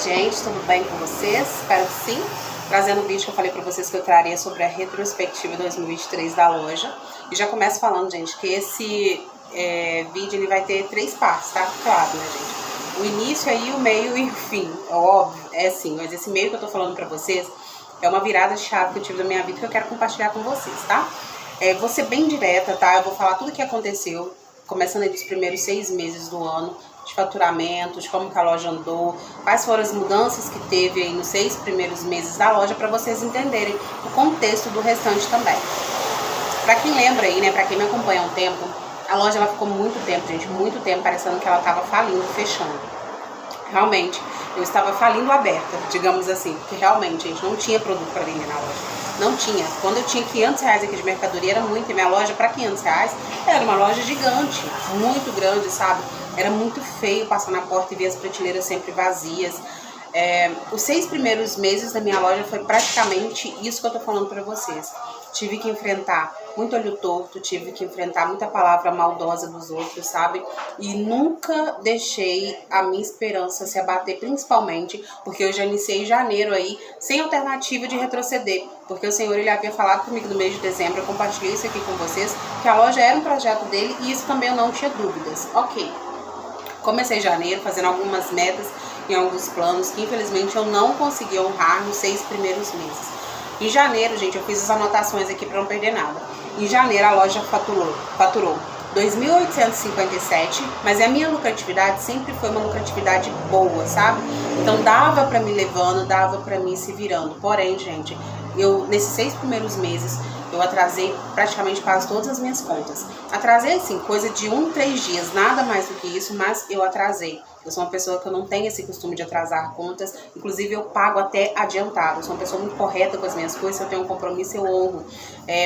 gente, tudo bem com vocês? Espero que sim. Trazendo um vídeo que eu falei pra vocês que eu traria sobre a retrospectiva 2023 da loja. E já começo falando, gente, que esse vídeo ele vai ter 3 partes, tá? Claro, né, gente? O início aí, o meio e o fim. Óbvio, é assim, mas esse meio que eu tô falando pra vocês é uma virada de chave que eu tive na minha vida que eu quero compartilhar com vocês, tá? Vou ser bem direta, tá? Eu vou falar tudo o que aconteceu, começando aí dos primeiros 6 meses do ano, de faturamento, de como que a loja andou, quais foram as mudanças que teve aí nos 6 primeiros meses da loja, para vocês entenderem o contexto do restante também. Para quem lembra aí, né, para quem me acompanha há um tempo, a loja ela ficou muito tempo, gente, muito tempo, parecendo que ela estava falindo, fechando. Realmente, eu estava falindo aberta, digamos assim, porque realmente, gente, não tinha produto para vender na loja. Não tinha. Quando eu tinha 500 reais aqui de mercadoria, era muito. E minha loja, para 500 reais, era uma loja gigante, muito grande, sabe? Era muito feio passar na porta e ver as prateleiras sempre vazias. Os 6 primeiros meses da minha loja foi praticamente isso que eu tô falando para vocês. Tive que enfrentar muito olho torto, tive que enfrentar muita palavra maldosa dos outros, sabe? E nunca deixei a minha esperança se abater, principalmente porque eu já iniciei janeiro aí sem alternativa de retroceder. Porque o Senhor ele havia falado comigo no mês de dezembro, eu compartilhei isso aqui com vocês, que a loja era um projeto dele e isso também eu não tinha dúvidas. Ok, comecei janeiro fazendo algumas metas e alguns planos que infelizmente eu não consegui honrar nos 6 primeiros meses. Em janeiro, gente, eu fiz as anotações aqui para não perder nada. Em janeiro a loja faturou 2.857, mas a minha lucratividade sempre foi uma lucratividade boa, sabe? Então dava para me levando, dava para mim se virando. Porém, gente, eu nesses 6 primeiros meses eu atrasei praticamente quase todas as minhas contas. Atrasei assim, coisa de 3 dias, nada mais do que isso, mas eu atrasei. Eu sou uma pessoa que eu não tenho esse costume de atrasar contas, inclusive eu pago até adiantado. Eu sou uma pessoa muito correta com as minhas coisas, se eu tenho um compromisso eu honro.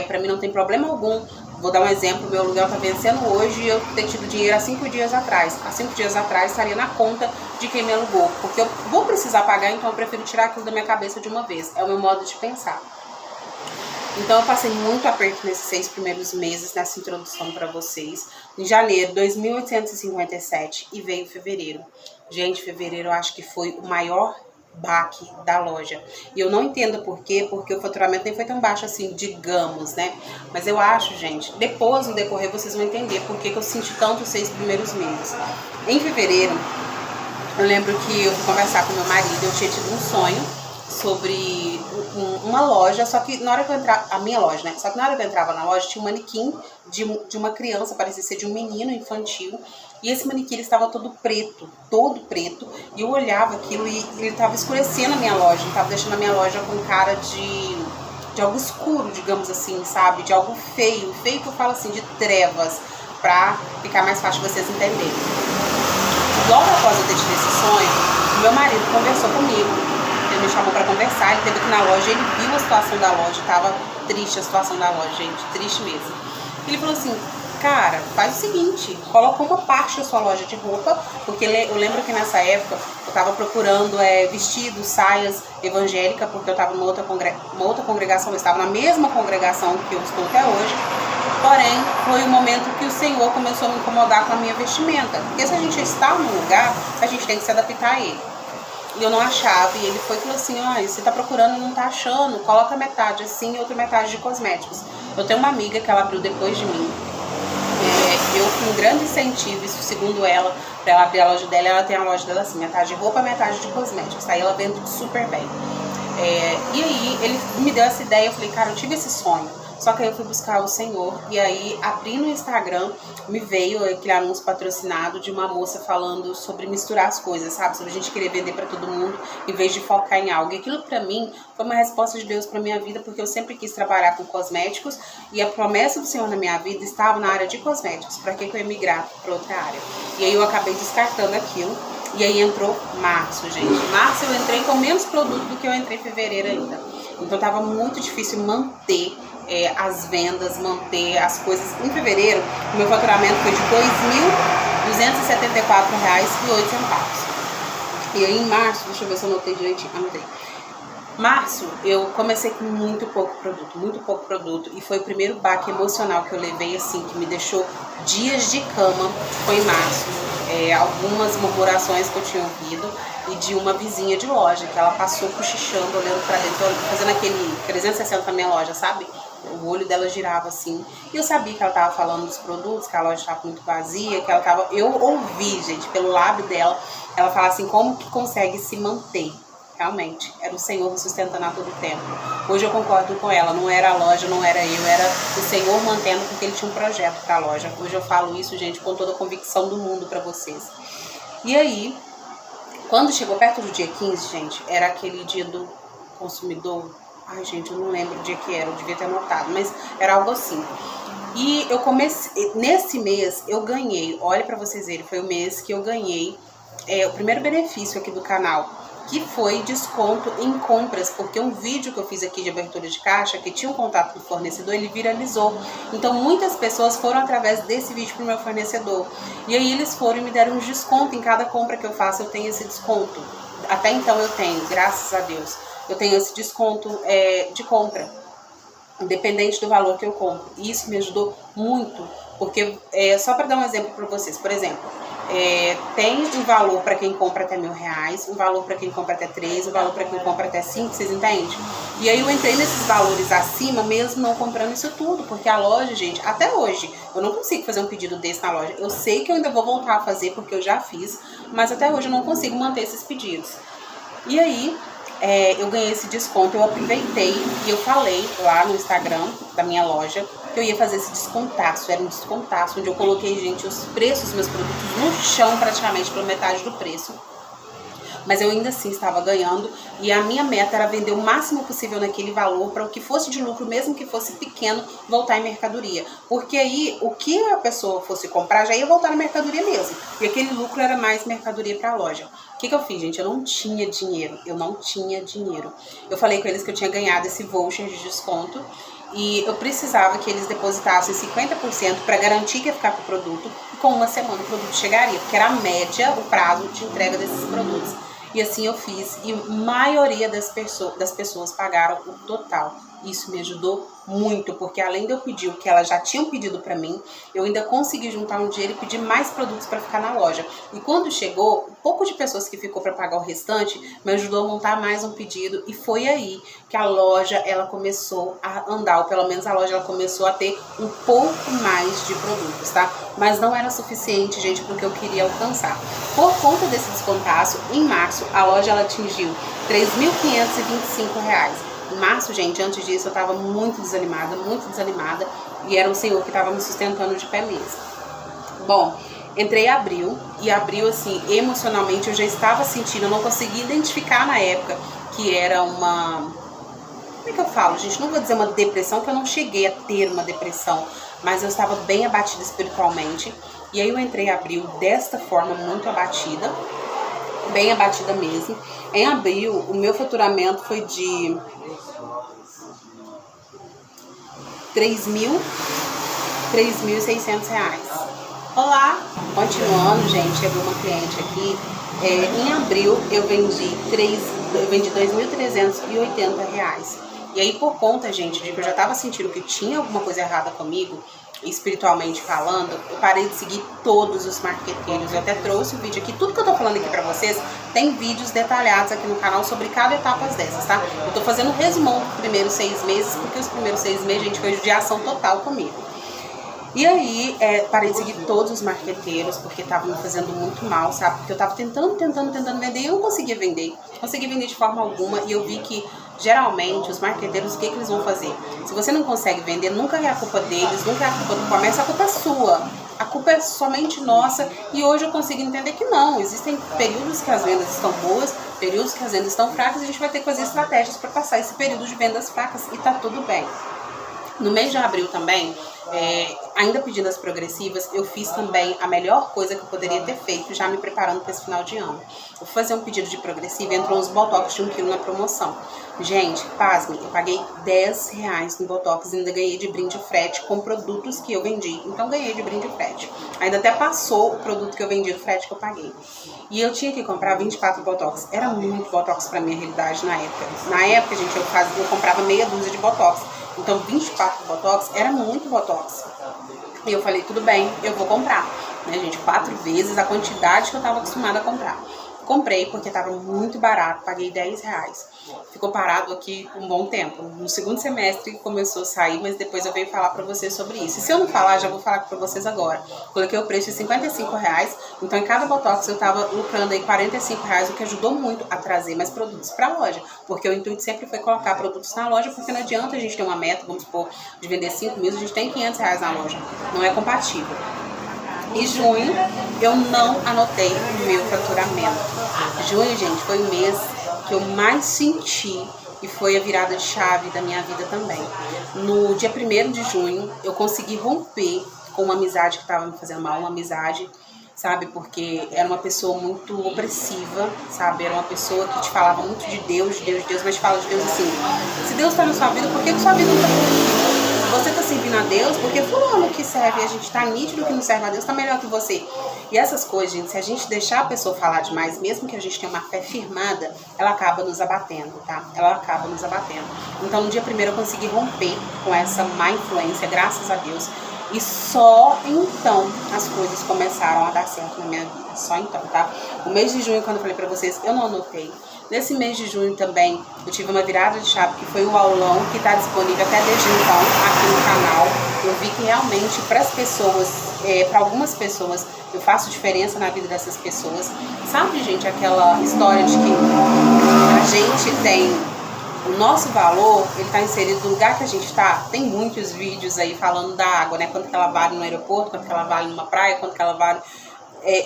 Pra mim não tem problema algum. Vou dar um exemplo, meu aluguel tá vencendo hoje e eu ter tido dinheiro há 5 dias atrás. Há 5 dias atrás estaria na conta de quem me alugou, porque eu vou precisar pagar, então eu prefiro tirar aquilo da minha cabeça de uma vez. É o meu modo de pensar. Então eu passei muito aperto nesses 6 primeiros meses, nessa introdução para vocês. Em janeiro, 2.857 e veio fevereiro. Gente, fevereiro eu acho que foi o maior baque da loja. E eu não entendo por quê, porque o faturamento nem foi tão baixo assim, digamos, né? Mas eu acho, gente, depois, no decorrer, vocês vão entender por que eu senti tanto os 6 primeiros meses. Em fevereiro, eu lembro que eu fui conversar com meu marido, eu tinha tido um sonho sobre uma loja, só que na hora que eu entrava, a minha loja, né? Só que na hora que eu entrava na loja tinha um manequim de uma criança, parecia ser de um menino infantil, e esse manequim ele estava todo preto, e eu olhava aquilo e ele estava escurecendo a minha loja, ele estava deixando a minha loja com cara de algo escuro, digamos assim, sabe? De algo feio que eu falo assim, de trevas, pra ficar mais fácil de vocês entenderem. Logo após eu ter tido esse sonho, meu marido conversou comigo. Ele me chamou pra conversar, ele esteve aqui na loja, ele viu a situação da loja, tava triste a situação da loja, gente, triste mesmo. Ele falou assim, cara, faz o seguinte, coloca uma parte da sua loja de roupa, porque eu lembro que nessa época eu tava procurando vestidos, saias evangélicas, porque eu tava numa outra congregação, eu estava na mesma congregação que eu estou até hoje, porém, foi o momento que o Senhor começou a me incomodar com a minha vestimenta, porque se a gente está num lugar, a gente tem que se adaptar a ele. E eu não achava, e ele foi e falou assim, você tá procurando e não tá achando, coloca metade assim e outra metade de cosméticos. Eu tenho uma amiga que ela abriu depois de mim, eu com um grande incentivo, isso segundo ela, pra ela abrir a loja dela, ela tem a loja dela assim, metade de roupa, metade de cosméticos, aí ela vende super bem. E aí ele me deu essa ideia, eu falei, cara, eu tive esse sonho. Só que aí eu fui buscar o Senhor e aí abri no Instagram, me veio aquele anúncio patrocinado de uma moça falando sobre misturar as coisas, sabe? Sobre a gente querer vender pra todo mundo em vez de focar em algo. E aquilo pra mim foi uma resposta de Deus pra minha vida, porque eu sempre quis trabalhar com cosméticos e a promessa do Senhor na minha vida estava na área de cosméticos. Pra que eu ia migrar pra outra área? E aí eu acabei descartando aquilo. E aí entrou março, gente. Março eu entrei com menos produto do que eu entrei em fevereiro ainda. Então tava muito difícil manter as vendas, manter as coisas. Em fevereiro, o meu faturamento foi de R$ 2.274,08. E aí em março, deixa eu ver se eu anotei direitinho. Anotei. Março, eu comecei com muito pouco produto. E foi o primeiro baque emocional que eu levei, assim, que me deixou dias de cama, foi em março. algumas murmurações que eu tinha ouvido e de uma vizinha de loja, que ela passou cochichando, olhando pra dentro, fazendo aquele 360 na minha loja, sabe? O olho dela girava assim. E eu sabia que ela tava falando dos produtos, que a loja estava muito vazia, que ela tava... Eu ouvi, gente, pelo lábio dela, ela falar assim, como que consegue se manter? Realmente, era o Senhor me sustentando a todo tempo. Hoje eu concordo com ela, não era a loja, não era eu, era o Senhor mantendo, porque Ele tinha um projeto para a loja. Hoje eu falo isso, gente, com toda a convicção do mundo para vocês. E aí, quando chegou perto do dia 15, gente, era aquele dia do consumidor. Ai, gente, eu não lembro o dia que era, eu devia ter anotado, mas era algo assim. E eu comecei, nesse mês eu ganhei, olha para vocês verem, foi o mês que eu ganhei o primeiro benefício aqui do canal, que foi desconto em compras, porque um vídeo que eu fiz aqui de abertura de caixa, que tinha um contato com o fornecedor, ele viralizou. Então muitas pessoas foram através desse vídeo pro meu fornecedor. E aí eles foram e me deram um desconto em cada compra que eu faço, eu tenho esse desconto. Até então eu tenho, graças a Deus. Eu tenho esse desconto de compra, independente do valor que eu compro. E isso me ajudou muito, porque só para dar um exemplo para vocês, por exemplo, tem um valor para quem compra até R$1.000, um valor para quem compra até 3, um valor para quem compra até 5, vocês entendem? E aí eu entrei nesses valores acima, mesmo não comprando isso tudo, porque a loja, gente, até hoje, eu não consigo fazer um pedido desse na loja. Eu sei que eu ainda vou voltar a fazer, porque eu já fiz, mas até hoje eu não consigo manter esses pedidos. E aí, eu ganhei esse desconto, eu aproveitei e eu falei lá no Instagram da minha loja que eu ia fazer esse descontaço, era um descontaço, onde eu coloquei, gente, os preços dos meus produtos no chão praticamente pela metade do preço. Mas eu ainda assim estava ganhando e a minha meta era vender o máximo possível naquele valor para o que fosse de lucro, mesmo que fosse pequeno, voltar em mercadoria. Porque aí o que a pessoa fosse comprar já ia voltar na mercadoria mesmo. E aquele lucro era mais mercadoria para a loja. O que eu fiz, gente? Eu não tinha dinheiro. Eu falei com eles que eu tinha ganhado esse voucher de desconto e eu precisava que eles depositassem 50% para garantir que ia ficar com o produto e com uma semana o produto chegaria, porque era a média, o prazo de entrega desses produtos. E assim eu fiz, e a maioria das pessoas pagaram o total. Isso me ajudou muito, porque além de eu pedir o que elas já tinham pedido pra mim, eu ainda consegui juntar um dinheiro e pedir mais produtos para ficar na loja. E quando chegou, o pouco de pessoas que ficou para pagar o restante me ajudou a montar mais um pedido, e foi aí que a loja ela começou a andar, ou pelo menos a loja ela começou a ter um pouco mais de produtos, tá? Mas não era suficiente, gente, porque eu queria alcançar. Por conta desse descontaço, em março a loja ela atingiu R$3.525. Em março, gente, antes disso eu tava muito desanimada, e era o Senhor que tava me sustentando de pé mesmo. Bom, entrei em abril, e abril, assim, emocionalmente eu já estava sentindo, eu não conseguia identificar na época que era uma... Como é que eu falo, gente? Não vou dizer uma depressão, que eu não cheguei a ter uma depressão, mas eu estava bem abatida espiritualmente. E aí eu entrei em abril desta forma, muito abatida, bem abatida mesmo. Em abril, o meu faturamento foi de R$3.600. Olá! Continuando, gente, chegou uma cliente aqui. Em abril, eu vendi R$2.380. E aí, por conta, gente, de que eu já estava sentindo que tinha alguma coisa errada comigo, espiritualmente falando, eu parei de seguir todos os marqueteiros. Eu até trouxe o vídeo aqui, tudo que eu tô falando aqui pra vocês, tem vídeos detalhados aqui no canal sobre cada etapa dessas, tá? Eu tô fazendo um resumão dos primeiros 6 meses, porque os primeiros 6 meses, gente, foi judiação total comigo. E aí, parei de seguir todos os marqueteiros, porque tava me fazendo muito mal, sabe? Porque eu tava tentando vender e eu não conseguia vender. Não conseguia vender de forma alguma, e eu vi que, geralmente, os marqueteiros, o que eles vão fazer? Se você não consegue vender, nunca é a culpa deles, nunca é a culpa do comércio, a culpa é sua. A culpa é somente nossa, e hoje eu consigo entender que não. Existem períodos que as vendas estão boas, períodos que as vendas estão fracas, e a gente vai ter que fazer estratégias para passar esse período de vendas fracas, e tá tudo bem. No mês de abril também, ainda pedindo as progressivas, eu fiz também a melhor coisa que eu poderia ter feito, já me preparando para esse final de ano. Eu fui fazer um pedido de progressiva e entrou uns botox de 1 kg na promoção. Gente, pasme, eu paguei R$10 no botox e ainda ganhei de brinde frete com produtos que eu vendi. Então ganhei de brinde frete. Ainda até passou o produto que eu vendi do frete que eu paguei. E eu tinha que comprar 24 botox. Era muito botox pra minha realidade na época. Na época, gente, eu comprava meia dúzia de botox. Então 24 botox era muito botox. E eu falei, tudo bem, eu vou comprar, né, gente? 4 vezes a quantidade que eu tava acostumada a comprar. Comprei porque tava muito barato, paguei R$10. Ficou parado aqui um bom tempo. No segundo semestre começou a sair, mas depois eu venho falar pra vocês sobre isso. E se eu não falar, já vou falar pra vocês agora. Coloquei o preço de R$55, então em cada botox eu tava lucrando aí R$45, o que ajudou muito a trazer mais produtos pra loja. Porque o intuito sempre foi colocar produtos na loja, porque não adianta a gente ter uma meta, vamos supor, de vender 5 mil, a gente tem R$500 na loja. Não é compatível. Em junho, eu não anotei o meu faturamento. Junho, gente, foi o mês que eu mais senti e foi a virada de chave da minha vida também. No dia 1º de junho, eu consegui romper com uma amizade que estava me fazendo mal, uma amizade, sabe? Porque era uma pessoa muito opressiva, sabe? Era uma pessoa que te falava muito de Deus, mas te fala de Deus assim, se Deus está na sua vida, por que sua vida não está positiva? Você tá servindo a Deus porque fulano que serve, a gente tá nítido que não serve a Deus, tá melhor que você. E essas coisas, gente, se a gente deixar a pessoa falar demais, mesmo que a gente tenha uma fé firmada, ela acaba nos abatendo, tá? Ela acaba nos abatendo. Então, no dia 1º eu consegui romper com essa má influência, graças a Deus. E só então as coisas começaram a dar certo na minha vida. Só então, tá? O mês de junho, quando eu falei pra vocês, eu não anotei. Nesse mês de junho também, eu tive uma virada de chave, que foi o aulão, que está disponível até desde então aqui no canal. Eu vi que realmente para as pessoas, para algumas pessoas, eu faço diferença na vida dessas pessoas. Sabe, gente, aquela história de que a gente tem o nosso valor, ele está inserido no lugar que a gente está. Tem muitos vídeos aí falando da água, né? Quanto que ela vale no aeroporto, quanto que ela vale numa praia, quanto que ela vale...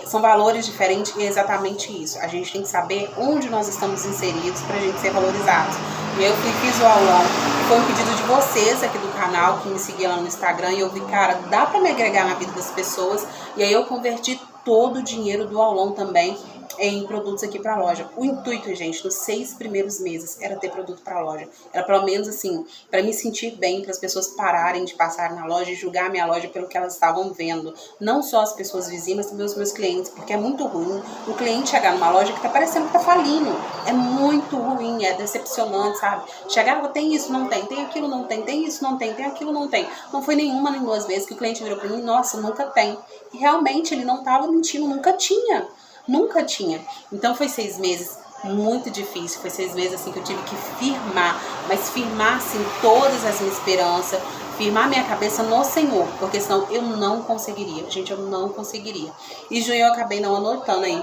são valores diferentes e é exatamente isso. A gente tem que saber onde nós estamos inseridos para a gente ser valorizados. E eu fiz o aulão, foi um pedido de vocês aqui do canal, que me seguiam lá no Instagram, e eu vi, cara, dá para me agregar na vida das pessoas. E aí eu converti todo o dinheiro do aulão também em produtos aqui para a loja. O intuito, gente, nos 6 primeiros meses era ter produto para a loja. Era pelo menos assim, para me sentir bem, para as pessoas pararem de passar na loja e julgar a minha loja pelo que elas estavam vendo. Não só as pessoas vizinhas, mas também os meus clientes, porque é muito ruim o cliente chegar numa loja que tá parecendo que tá falindo. É muito ruim, é decepcionante, sabe? Chegava, tem isso, não tem, tem aquilo, não tem, tem isso, não tem, tem aquilo, não tem. Não foi nenhuma nem 2 vezes que o cliente virou para mim, nossa, nunca tem. E realmente ele não estava mentindo, nunca tinha. Nunca tinha. Então foi 6 meses muito difícil. Foi 6 meses assim que eu tive que firmar, mas firmar assim todas as minhas esperanças, firmar minha cabeça no Senhor, porque senão eu não conseguiria. Gente, eu não conseguiria. E junho eu acabei não anotando aí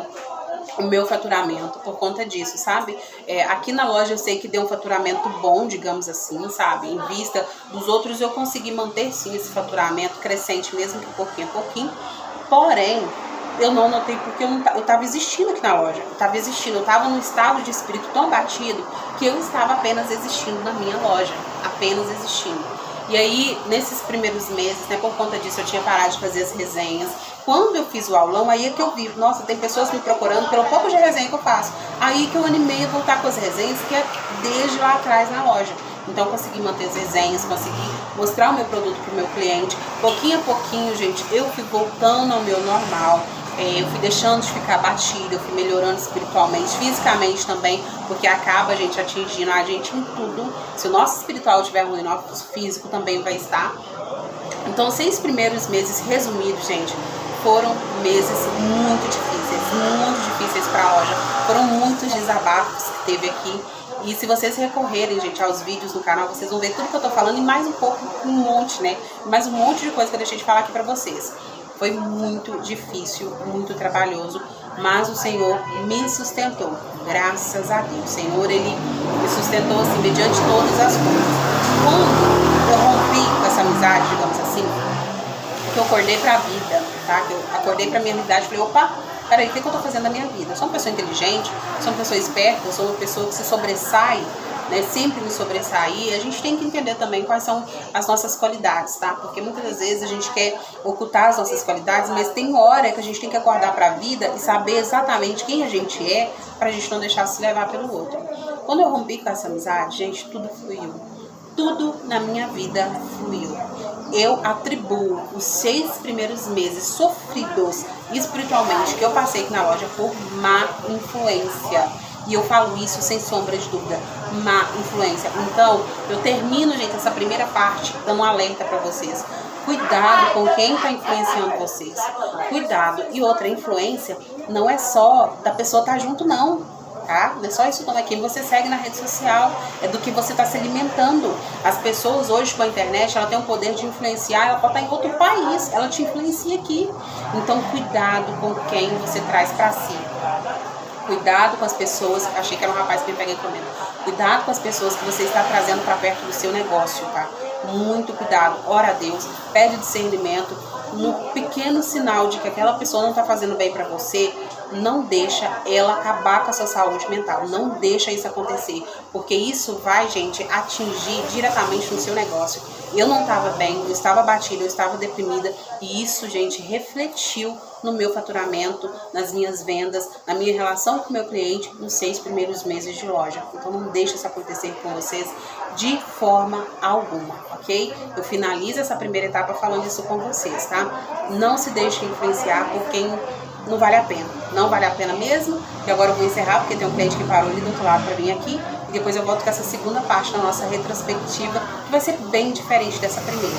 o meu faturamento por conta disso, sabe? Aqui na loja eu sei que deu um faturamento bom, digamos assim, sabe? Em vista dos outros eu consegui manter sim esse faturamento crescente, mesmo que pouquinho a pouquinho. Porém, eu não notei porque eu tava existindo aqui na loja. Eu tava existindo, eu tava num estado de espírito tão abatido que eu estava apenas existindo na minha loja. Apenas existindo. E aí, nesses primeiros meses, né, por conta disso, eu tinha parado de fazer as resenhas. Quando eu fiz o aulão, aí é que eu vi, nossa, tem pessoas me procurando pelo pouco de resenha que eu faço. Aí que eu animei a voltar com as resenhas, que é desde lá atrás na loja. Então eu consegui manter as resenhas, consegui mostrar o meu produto pro meu cliente. Pouquinho a pouquinho, gente, eu fui voltando ao meu normal. Eu fui deixando de ficar abatida, eu fui melhorando espiritualmente, fisicamente também, porque acaba a gente atingindo a gente em tudo. Se o nosso espiritual estiver ruim, o nosso físico também vai estar. Então, os 6 primeiros meses resumidos, gente, foram meses muito difíceis para a loja. Foram muitos desabafos que teve aqui. E se vocês recorrerem, gente, aos vídeos do canal, vocês vão ver tudo que eu tô falando e mais um pouco, um monte, né? Mais um monte de coisa que eu deixei de falar aqui pra vocês. Foi muito difícil, muito trabalhoso, mas o Senhor me sustentou. Graças a Deus. O Senhor, Ele me sustentou, assim, mediante todas as coisas. Quando eu rompi com essa amizade, digamos assim, que eu acordei pra vida, tá? Que eu acordei pra minha realidade, falei, opa, peraí, o que eu tô fazendo na minha vida? Eu sou uma pessoa inteligente, sou uma pessoa esperta, eu sou uma pessoa que se sobressai, né, sempre me sobressair. A gente tem que entender também quais são as nossas qualidades, tá? Porque muitas das vezes a gente quer ocultar as nossas qualidades, mas tem hora que a gente tem que acordar para a vida e saber exatamente quem a gente é, pra gente não deixar se levar pelo outro. Quando eu rompi com essa amizade, gente, tudo fluiu. Tudo na minha vida fluiu. Eu atribuo os 6 primeiros meses sofridos espiritualmente que eu passei aqui na loja por má influência. E eu falo isso sem sombra de dúvida, má influência. Então, eu termino, gente, essa primeira parte dando um alerta para vocês. Cuidado com quem está influenciando vocês. Cuidado. E outra, influência não é só da pessoa estar junto, não. Tá? Não é só isso não, é quem você segue na rede social, é do que você está se alimentando. As pessoas hoje com a internet, ela tem o poder de influenciar, ela pode estar em outro país, ela te influencia aqui. Então cuidado com quem você traz para si. Cuidado com as pessoas, achei que era um rapaz que me peguei comendo. Cuidado com as pessoas que você está trazendo para perto do seu negócio, tá? Muito cuidado, ora a Deus, pede discernimento. No pequeno sinal de que aquela pessoa não está fazendo bem para você, não deixa ela acabar com a sua saúde mental, não deixa isso acontecer, porque isso vai, gente, atingir diretamente no seu negócio. Eu não estava bem, eu estava abatida, eu estava deprimida, e isso, gente, refletiu no meu faturamento, nas minhas vendas, na minha relação com o meu cliente nos 6 primeiros meses de loja. Então não deixa isso acontecer com vocês de forma alguma, ok? Eu finalizo essa primeira etapa falando isso com vocês, tá? Não se deixe influenciar por quem não vale a pena. Não vale a pena mesmo. E agora eu vou encerrar porque tem um cliente que parou ali do outro lado para vir aqui. E depois eu volto com essa segunda parte da nossa retrospectiva, que vai ser bem diferente dessa primeira.